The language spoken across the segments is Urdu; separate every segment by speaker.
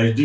Speaker 1: HD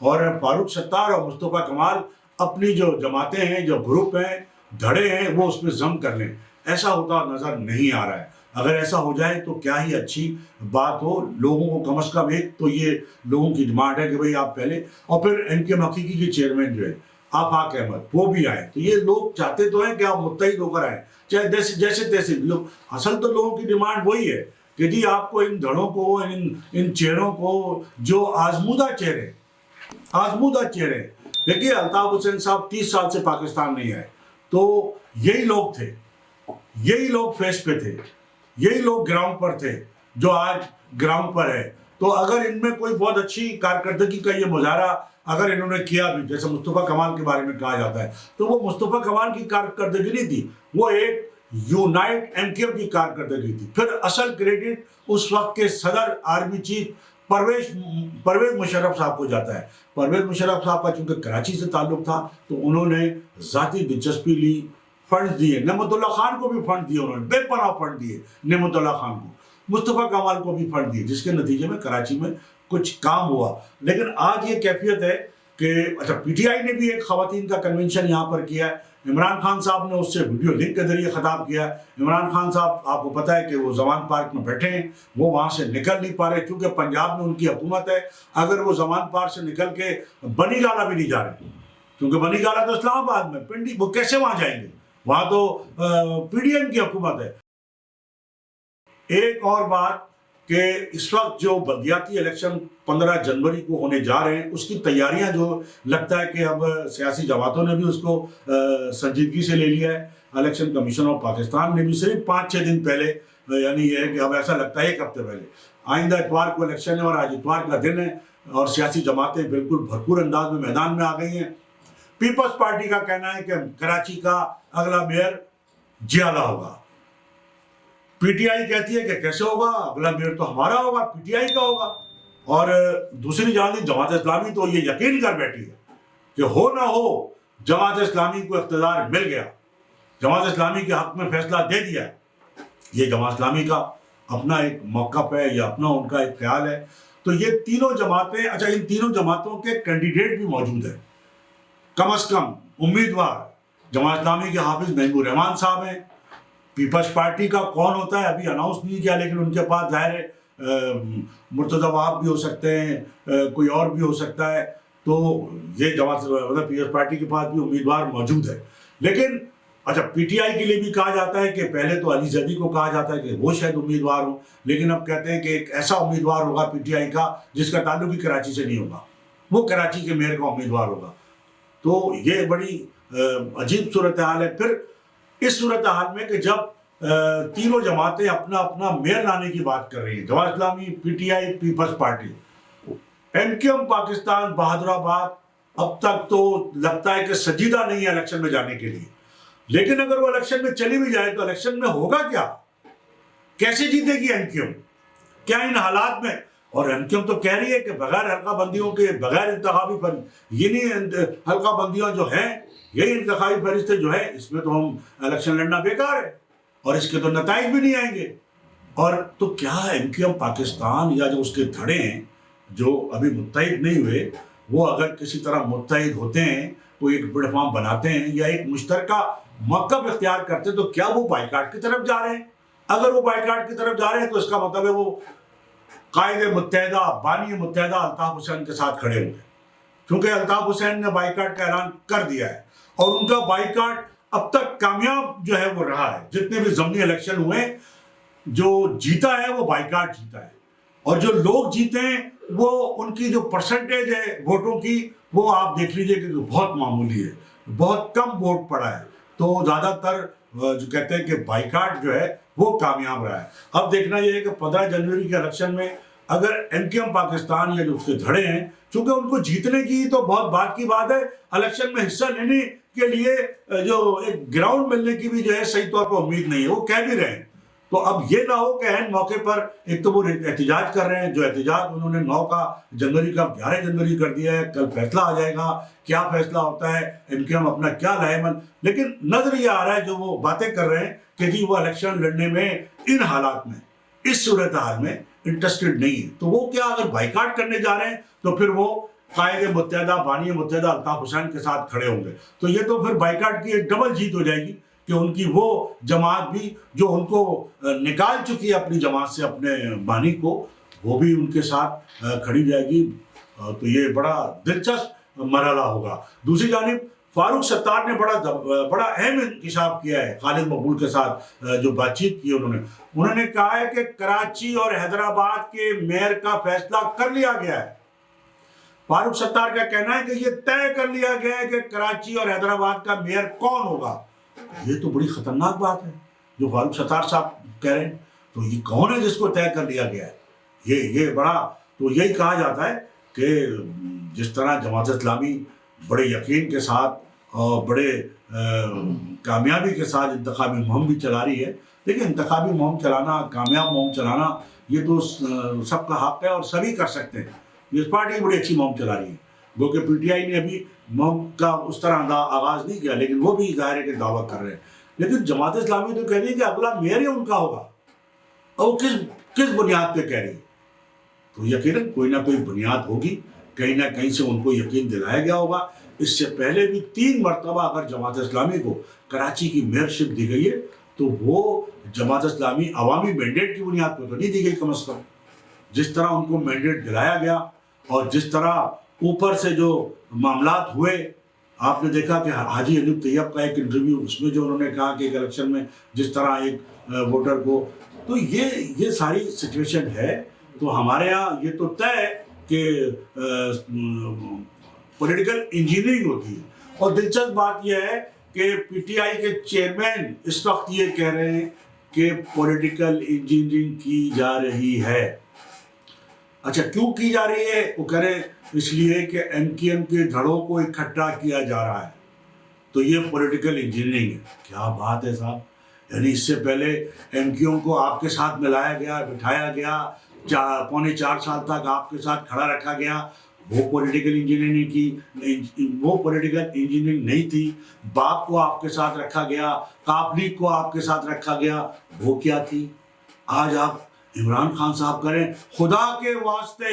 Speaker 1: اور فاروق ستار اور مصطفیٰ کمال اپنی جو جماعتیں ہیں، جو گروپ ہیں، دھڑے ہیں، وہ اس میں ضم کر لیں. ایسا ہوتا نظر نہیں آ رہا ہے. اگر ایسا ہو جائے تو کیا ہی اچھی بات ہو. لوگوں کو کم از کم ایک تو یہ لوگوں کی ڈیمانڈ ہے کہ بھئی آپ پہلے، اور پھر ان کے حقیقی کے چیئرمین جو ہے آفاق احمد، وہ بھی آئے. تو یہ لوگ چاہتے تو ہیں کہ آپ متحد ہو کر آئیں، چاہے جیسے تیسے لوگ. اصل تو لوگوں کی ڈیمانڈ وہی ہے کہ جی آپ کو ان دھڑوں کو، ان چہروں کو، جو آزمودہ چہرے. دیکھیے الطاف حسین صاحب 30 سال سے پاکستان نہیں آئے، تو یہی لوگ تھے، یہی لوگ فیس پہ تھے، یہی لوگ گراؤنڈ پر تھے جو آج گراؤنڈ پر ہے. تو اگر ان میں کوئی بہت اچھی کارکردگی کا یہ مظاہرہ اگر انہوں نے کیا بھی، جیسے مصطفیٰ کمال کے بارے میں کہا جاتا ہے، تو وہ مصطفیٰ کمال کی کارکردگی نہیں تھی، وہ ایک یونائٹ ایم کیو کی کارکردگی تھی. پھر اصل کریڈٹ اس وقت کے صدر آرمی چیف پرویز مشرف صاحب کو جاتا ہے. پرویز مشرف صاحب کا چونکہ کراچی سے تعلق تھا تو انہوں نے ذاتی دلچسپی لی، فنڈ دیے. نعمت اللہ خان کو بھی فنڈ دیے، انہوں نے بے پناہ فنڈ دیے. نعمت اللہ خان کو، مصطفیٰ کمال کو بھی فنڈ دیے، جس کے نتیجے میں کراچی میں کچھ کام ہوا. لیکن آج یہ کیفیت ہے کہ اچھا پی ٹی آئی نے بھی ایک خواتین کا کنونشن یہاں پر کیا ہے. عمران خان صاحب نے اس سے ویڈیو لنک کے ذریعے خطاب کیا. عمران خان صاحب آپ کو پتہ ہے کہ وہ زمان پارک میں بیٹھے ہیں، وہ وہاں سے نکل نہیں پا رہے کیونکہ پنجاب میں ان کی حکومت ہے. اگر وہ زمان پارک سے نکل کے بنی گالا بھی نہیں جا رہے، کیونکہ بنی گالا تو اسلام آباد میں پنڈی، وہ کیسے وہاں جائیں گے؟ وہاں تو پی ڈی ایم کی حکومت ہے. ایک اور بات کہ اس وقت جو بلدیاتی الیکشن 15 جنوری کو ہونے جا رہے ہیں، اس کی تیاریاں جو لگتا ہے کہ اب سیاسی جماعتوں نے بھی اس کو سنجیدگی سے لے لیا ہے. الیکشن کمیشن آف پاکستان نے بھی صرف 5-6 دن پہلے، یعنی یہ ہے کہ اب ایسا لگتا ہے 1 ہفتے پہلے، آئندہ اتوار کو الیکشن ہے اور آج اتوار کا دن ہے اور سیاسی جماعتیں بالکل بھرپور انداز میں میدان میں آ گئی ہیں. پیپلز پارٹی کا کہنا ہے کہ کراچی کا اگلا میئر جیالہ ہوگا. پی ٹی آئی کہتی ہے کہ کیسے ہوگا، اگلا میئر تو ہمارا ہوگا، پی ٹی آئی کا ہوگا. اور دوسری جانب جماعت اسلامی تو یہ یقین کر بیٹھی ہے کہ ہو نہ ہو جماعت اسلامی کو اقتدار مل گیا، جماعت اسلامی کے حق میں فیصلہ دے دیا. یہ جماعت اسلامی کا اپنا ایک موقف ہے، یا اپنا ان کا ایک خیال ہے. تو یہ تینوں جماعتیں، اچھا ان تینوں جماعتوں کے کینڈیڈیٹ بھی موجود ہیں. کم از کم امیدوار جماعت اسلامی کے حافظ نعیم الرحمان صاحب ہیں. پیپلز پارٹی کا کون ہوتا ہے ابھی اناؤنس نہیں کیا، لیکن ان کے پاس ظاہر ہے مرتضی وہاب بھی ہو سکتے ہیں، کوئی اور بھی ہو سکتا ہے. تو یہ جماعت مطلب پیپلز پارٹی کے پاس بھی امیدوار موجود ہے. لیکن اچھا پی ٹی آئی کے لیے بھی کہا جاتا ہے کہ پہلے تو علی زیدی کو کہا جاتا ہے کہ وہ شاید امیدوار ہو، لیکن اب کہتے ہیں کہ ایک ایسا امیدوار ہوگا پی ٹی آئی کا جس کا تعلق ہی کراچی سے نہیں ہوگا، وہ کراچی کے میئر کا امیدوار ہوگا. تو یہ بڑی عجیب صورتحال ہے. پھر اس صورتحال میں کہ جب تینوں جماعتیں اپنا اپنا میئر لانے کی بات کر رہی ہیں، Jamaat Islami, P T I, peoples party, M Q M Pakistan Bahadurabad اب تک تو لگتا ہے کہ سجیدہ نہیں ہے الیکشن میں جانے کے لیے. لیکن اگر وہ الیکشن میں چلی بھی جائے تو الیکشن میں ہوگا کیا؟ کیسے جیتے گی ایم کیو ایم؟ کیا ان حالات میں؟ اور ایم کیو ایم تو کہہ رہی ہے کہ بغیر حلقہ بندیوں کے، بغیر انتخابی فہرست، یہ نہیں حلقہ بندیاں جو ہیں، یہی انتخابی فہرستیں جو ہے، اس میں تو ہم الیکشن لڑنا بیکار ہے اور اس کے تو نتائج بھی نہیں آئیں گے. اور تو کیا ایم کیو ایم پاکستان یا جو اس کے دھڑے ہیں جو ابھی متحد نہیں ہوئے، وہ اگر کسی طرح متحد ہوتے ہیں، کوئی ایک پلیٹ فارم بناتے ہیں یا ایک مشترکہ موقف اختیار کرتے ہیں، تو کیا وہ بائیکاٹ کی طرف جا رہے ہیں؟ اگر وہ بائیکاٹ کی طرف جا رہے ہیں تو اس کا مطلب ہے وہ قائد متحدہ، بانی متحدہ الطاف حسین کے ساتھ کھڑے ہوئے، کیونکہ الطاف حسین نے بائیکاٹ کا اعلان کر دیا ہے اور ان کا بائیکاٹ اب تک کامیاب جو ہے وہ رہا ہے. جتنے بھی ضمنی الیکشن ہوئے، جو جیتا ہے وہ بائیکاٹ جیتا ہے، اور جو لوگ جیتے ہیں وہ ان کی جو پرسنٹیج ہے ووٹوں کی، وہ آپ دیکھ لیجئے کہ بہت معمولی ہے، بہت کم ووٹ پڑا ہے. تو زیادہ تر جو کہتے ہیں کہ بائیکاٹ جو ہے وہ کامیاب رہا ہے. اب دیکھنا یہ ہے کہ 15 جنوری کے الیکشن میں اگر ایم کیو ایم پاکستان یا جو اس کے دھڑے ہیں، چونکہ ان کو جیتنے کی تو بہت بات کی بات ہے، الیکشن میں حصہ لینے کے لیے جو ایک گراؤنڈ ملنے کی بھی جو ہے صحیح طور پر امید نہیں ہے، وہ کہہ بھی رہے ہیں. تو اب یہ نہ ہو کہ عین موقع پر ایک تو وہ احتجاج کر رہے ہیں، جو احتجاج انہوں نے 9 جنوری کا 11 جنوری کر دیا ہے. کل فیصلہ آ جائے گا، کیا فیصلہ ہوتا ہے، ایم کیو ایم اپنا کیا لائے من. لیکن نظر یہ آ رہا ہے جو وہ باتیں کر رہے ہیں کہ جی وہ الیکشن لڑنے میں ان حالات میں، اس صورتحال میں انٹرسٹڈ نہیں ہے. تو وہ کیا اگر بائیکاٹ کرنے جا رہے ہیں تو پھر وہ قائد متحدہ بانی متحدہ الطاف حسین کے ساتھ کھڑے ہوں گے، تو یہ تو پھر بائیکاٹ کی ایک ڈبل جیت ہو جائے گی کہ ان کی وہ جماعت بھی جو ان کو نکال چکی ہے اپنی جماعت سے، اپنے بانی کو، وہ بھی ان کے ساتھ کھڑی جائے گی۔ تو یہ بڑا دلچسپ مرحلہ ہوگا۔ دوسری جانب فاروق ستار نے بڑا اہم انکشاف کیا ہے خالد مقبول کے ساتھ جو بات چیت کی انہوں نے کہا ہے کہ کراچی اور حیدرآباد کے میئر کا فیصلہ کر لیا گیا ہے۔ فاروق ستار کا کہنا ہے کہ یہ طے کر لیا گیا ہے کہ کراچی اور حیدرآباد کا میئر کون ہوگا۔ یہ تو بڑی خطرناک بات ہے جو فاروق ستار صاحب کہہ رہے ہیں، تو یہ کون ہے جس کو طے کر لیا گیا ہے؟ یہ بڑا، تو یہی کہا جاتا ہے کہ جس طرح جماعت اسلامی بڑے یقین کے ساتھ اور بڑے کامیابی کے ساتھ انتخابی مہم بھی چلا رہی ہے، لیکن انتخابی مہم چلانا، کامیاب مہم چلانا، یہ تو سب کا حق ہے اور سبھی کر سکتے ہیں۔ اس پارٹی بڑی اچھی مہم چلا رہی ہے، گو کہ پی ٹی آئی نے ابھی مہم کا اس طرح آغاز نہیں کیا، لیکن وہ بھی ظاہر ہے کہ دعویٰ کر رہے ہیں۔ لیکن جماعت اسلامی تو کہہ رہی ہے کہ اگلا میئر ہی ان کا ہوگا، اور وہ کس بنیاد پہ کہہ رہی ہے؟ تو یقیناً کوئی نہ کوئی بنیاد ہوگی، کہیں نہ کہیں سے ان کو یقین دلایا گیا ہوگا۔ اس سے پہلے بھی 3 مرتبہ اگر جماعت اسلامی کو کراچی کی میئرشپ دی گئی ہے تو وہ جماعت اسلامی عوامی مینڈیٹ کی بنیاد پر تو نہیں دی گئی، کم از کم جس طرح ان کو مینڈیٹ دلایا گیا اور جس طرح اوپر سے جو معاملات ہوئے۔ آپ نے دیکھا کہ حاجی انوپ طیب کا ایک انٹرویو، اس میں جو انہوں نے کہا کہ ایک الیکشن میں جس طرح ایک ووٹر کو، تو یہ ساری سچویشن ہے۔ تو ہمارے ہاں یہ تو طے ہے کہ پولیٹیکل انجینئرنگ ہوتی ہے۔ اور دلچسپ بات یہ ہے کہ پی ٹی آئی کے چیئرمین اس وقت یہ کہہ رہے ہیں کہ پولیٹیکل انجینئرنگ کی جا رہی ہے۔ اچھا، کیوں کی جا رہی ہے؟ وہ کہہ رہے ہیں اس لیے کہ ایم کیو ایم کے دھڑوں کو اکٹھا کیا جا رہا ہے، تو یہ پولیٹیکل انجینئرنگ ہے۔ کیا بات ہے صاحب! یعنی اس سے پہلے ایم کیو ایم کو آپ کے ساتھ ملایا گیا، بٹھایا گیا، 4.25 سال تک آپ کے ساتھ کھڑا رکھا گیا، وہ پولیٹیکل انجینئرنگ کی، وہ پولیٹیکل انجینئرنگ نہیں تھی۔ باپ کو آپ کے ساتھ رکھا گیا، کاپ لیگ کو آپ کے ساتھ رکھا گیا، وہ کیا تھی؟ آج آپ عمران خان صاحب کریں خدا کے واسطے،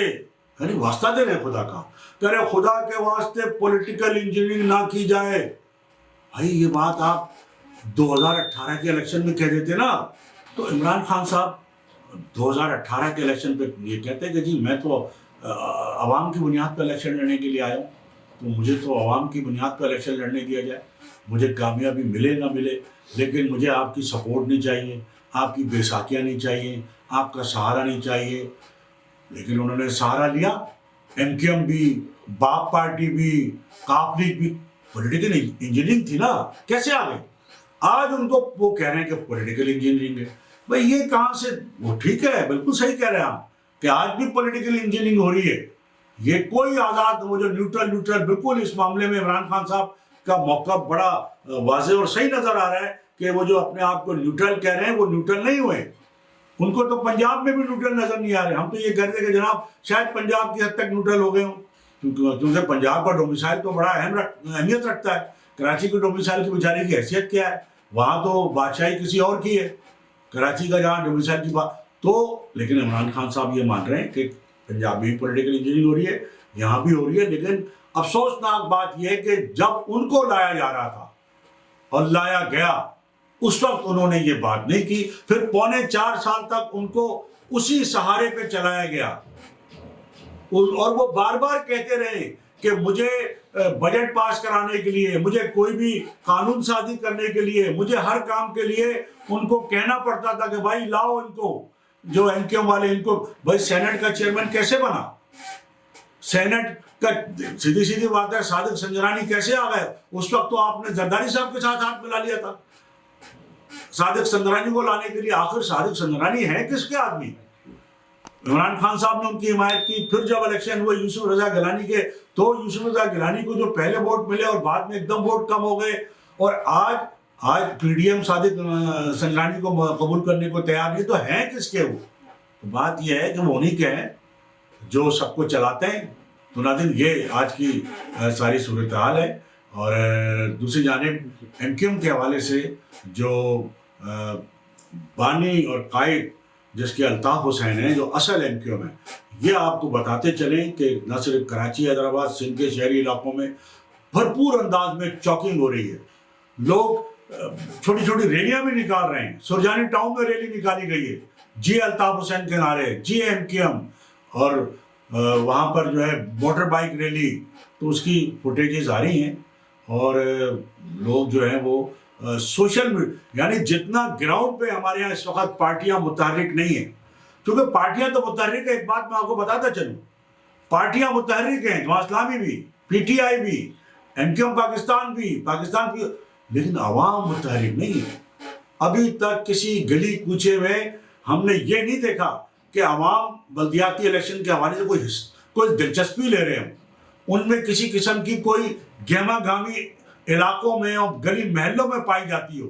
Speaker 1: یعنی واسطہ دے رہے خدا کا، کرے خدا کے واسطے پولیٹیکل انجینئرنگ نہ کی جائے۔ بھائی یہ بات آپ 2018 کے الیکشن میں کہہ دیتے نا، تو عمران خان صاحب 2018 کے الیکشن پہ یہ کہتے کہ جی میں تو عوام کی بنیاد پہ الیکشن لڑنے کے لیے آیا ہوں، تو مجھے تو عوام کی بنیاد پہ الیکشن لڑنے دیا جائے، مجھے کامیابی ملے نہ ملے، لیکن مجھے آپ کی سپورٹ نہیں چاہیے، آپ کی بیساکھیاں نہیں چاہیے، آپ کا سہارا نہیں چاہیے۔ لیکن انہوں نے سہارا لیا، ایم کیو ایم بھی، باپ پارٹی بھی، کاپ لیگ بھی، پولیٹیکل انجینئرنگ تھی نا، کیسے آ گئی؟ آج ان کو وہ کہہ رہے ہیں کہ پولیٹیکل انجینئرنگ ہے۔ بھائی یہ کہاں سے؟ وہ ٹھیک ہے، بالکل صحیح کہہ رہے ہیں آپ کہ آج بھی پولیٹیکل انجینئرنگ ہو رہی ہے۔ یہ کوئی آزاد، وہ جو نیوٹرل، بالکل اس معاملے میں عمران خان صاحب کا موقف بڑا واضح اور صحیح نظر آ رہا ہے کہ وہ جو اپنے آپ کو نیوٹرل کہہ رہے ہیں وہ نیوٹرل نہیں ہوئے۔ ان کو تو پنجاب میں بھی نیوٹرل نظر نہیں آ رہے۔ ہم تو یہ کہتے ہیں کہ جناب شاید پنجاب کی حد تک نیوٹرل ہو گئے ہوں، کیونکہ پنجاب کا ڈومیسائل تو بڑا اہمیت رکھتا ہے۔ کراچی کے ڈومیسائل کی بیچارے کی حیثیت کیا ہے؟ وہاں تو بادشاہی کسی اور کی ہے، کراچی کا جہاں ڈومیسائل کی بات تو۔ لیکن عمران خان صاحب یہ مان رہے ہیں کہ پنجاب میں بھی پولیٹیکل انجینئرنگ ہو رہی ہے، یہاں بھی ہو رہی ہے۔ لیکن افسوسناک بات یہ ہے کہ جب ان کو لایا جا رہا تھا اور لایا گیا، اس وقت انہوں نے یہ بات نہیں کی۔ پھر 4.25 سال تک ان کو اسی سہارے پہ چلایا گیا، اور وہ بار بار کہتے رہے کہ مجھے بجٹ پاس کرانے کے لیے، مجھے کوئی بھی قانون سازی کرنے کے لیے، مجھے ہر کام کے لیے ان کو کہنا پڑتا تھا کہ بھائی لاؤ ان کو، جو ایم کیو ایم والے، ان کو بھائی سینٹ کا چیئرمین کیسے بنا؟ سینٹ کا سیدھی بات ہے، صادق سنجرانی کیسے آ گئے؟ اس وقت تو آپ نے زرداری صاحب کے ساتھ ہاتھ ملا لیا تھا صادق سنجرانی کو لانے کے لیے۔ آخر صادق سنجرانی ہے کس کے آدمی؟ عمران خان صاحب نے ان کی حمایت کی۔ پھر جب الیکشن ہوئے یوسف رضا گیلانی کے، تو یوسف رضا گیلانی کو جو پہلے ووٹ ملے اور بعد میں ایک دم ووٹ کم ہو گئے، اور آج P D M Sadiq Sanjrani کو قبول کرنے کو تیار نہیں، تو ہیں کس کے وہ؟ تو بات یہ ہے کہ وہ انہی کے ہیں جو سب کو چلاتے ہیں۔ تو ناظرین یہ آج کی ساری صورتحال ہے۔ اور دوسری جانب ایم کیو ایم کے حوالے سے جو بانی اور قائد جس کے الطاف حسین ہیں جو اصل ایم کیو ایم ہے. یہ آپ کو بتاتے چلیں کہ نہ صرف کراچی حیدرآباد سندھ کے شہری علاقوں میں بھرپور انداز میں چاکنگ ہو رہی ہے. لوگ چھوٹی چھوٹی ریلیاں بھی نکال رہے ہیں. سرجانی ٹاؤن میں ریلی نکالی گئی ہے, جی الطاف حسین کے نعرے, جی ایم کیو ایم, اور وہاں پر جو ہے موٹر بائک ریلی. تو اس کی فوٹیجز آ رہی ہیں اور لوگ جو ہیں وہ سوشل یعنی جتنا گراؤنڈ پہ ہمارے یہاں اس وقت پارٹیاں متحرک نہیں ہیں, کیونکہ پارٹیاں تو متحرک ہیں. ایک بات میں آپ کو بتاتا چلوں, پارٹیاں متحرک ہیں, جماعت اسلامی بھی, پی ٹی آئی بھی, ایم کیو ایم پاکستان بھی, لیکن عوام متحرک نہیں ہے. ابھی تک کسی گلی کوچے میں ہم نے یہ نہیں دیکھا کہ عوام بلدیاتی الیکشن کے حوالے سے کوئی دلچسپی لے رہے ہوں. ان میں کسی قسم کی کوئی گہما گامی علاقوں میں اور گلی محلوں میں پائی جاتی ہو.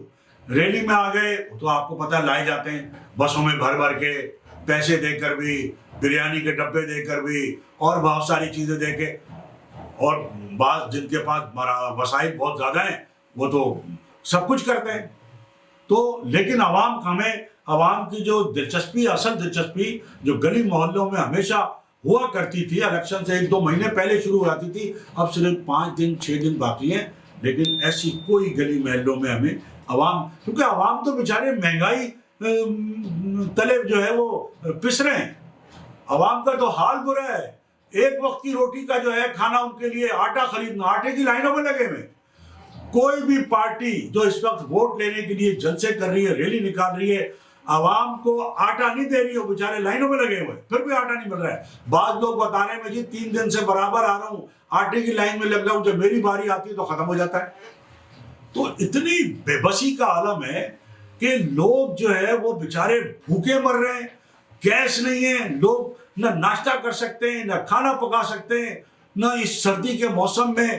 Speaker 1: ریلی میں آ گئے تو آپ کو پتہ لائے جاتے ہیں بسوں میں بھر بھر کے, پیسے دے کر بھی, بریانی کے ڈبے دے کر بھی, اور بہت ساری چیزیں دے کے. اور بعض جن کے پاس وسائل بہت زیادہ ہیں وہ تو سب کچھ کرتے ہیں. تو لیکن عوام کی جو دلچسپی, اصل دلچسپی جو گلی محلوں میں ہمیشہ ہوا کرتی تھی, الیکشن سے 1-2 مہینے پہلے شروع ہو جاتی تھی, اب صرف 5 دن 6 دن باقی ہیں. لیکن ایسی کوئی گلی محلوں میں ہمیں عوام, کیونکہ عوام تو بیچارے مہنگائی تلے جو ہے وہ پس رہے ہیں. عوام کا تو حال برا ہے. ایک وقت کی روٹی کا جو ہے کھانا ان کے لیے, آٹا خریدنا, آٹے کی لائنوں میں لگے ہوئے. کوئی بھی پارٹی جو اس وقت ووٹ لینے کے لیے جلسے کر رہی ہے, ریلی نکال رہی ہے, عوام کو آٹا نہیں دے رہی ہو, بیچارے لائنوں میں لگے ہوئے, پھر بھی آٹا نہیں مل رہا ہے. بعض لوگ بتا رہے ہیں میں جی 3 دن سے برابر آ رہا ہوں, آٹے کی لائن میں لگ رہا ہوں, جب میری باری آتی ہے تو ختم ہو جاتا ہے. تو اتنی بے بسی کا عالم ہے کہ لوگ جو ہے وہ بیچارے بھوکے مر رہے ہیں. گیس نہیں ہے, لوگ نہ ناشتہ کر سکتے ہیں, نہ کھانا پکا سکتے ہیں, نہ اس سردی کے موسم میں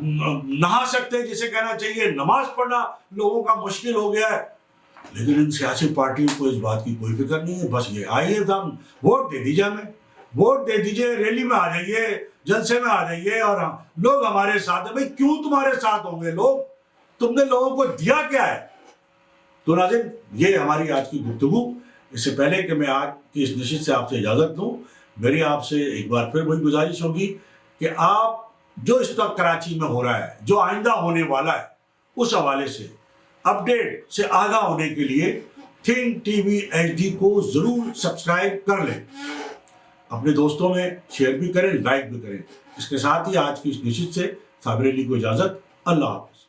Speaker 1: نہا سکتے ہیں جسے کہنا چاہیے, نماز پڑھنا لوگوں کا مشکل ہو گیا ہے. لیکن ان سیاسی پارٹیوں کو اس بات کی کوئی فکر نہیں ہے. بس یہ آئیے ہم ووٹ دے دیجیے, ہمیں ووٹ دے دیجیے, ریلی میں آ جائیے, جلسے میں آ جائیے, اور لوگ ہمارے ساتھ ہیں. بھائی کیوں تمہارے ساتھ ہوں گے لوگ؟ تم نے لوگوں کو دیا کیا ہے؟ تو ناظرین, یہ ہماری آج کی گفتگو. اس سے پہلے کہ میں آج کی اس نشست سے آپ سے اجازت لوں, میری آپ سے ایک بار پھر وہی گزارش ہوگی کہ آپ جو اس وقت کراچی میں ہو رہا ہے, جو آئندہ ہونے والا ہے, اس حوالے سے اپڈیٹ سے آگاہ ہونے کے لیے think T V H D کو ضرور سبسکرائب کر لیں. اپنے دوستوں میں شیئر بھی کریں, لائک بھی کریں. اس کے ساتھ ہی آج کی اس نشست سے صابر علی کو اجازت. اللہ حافظ.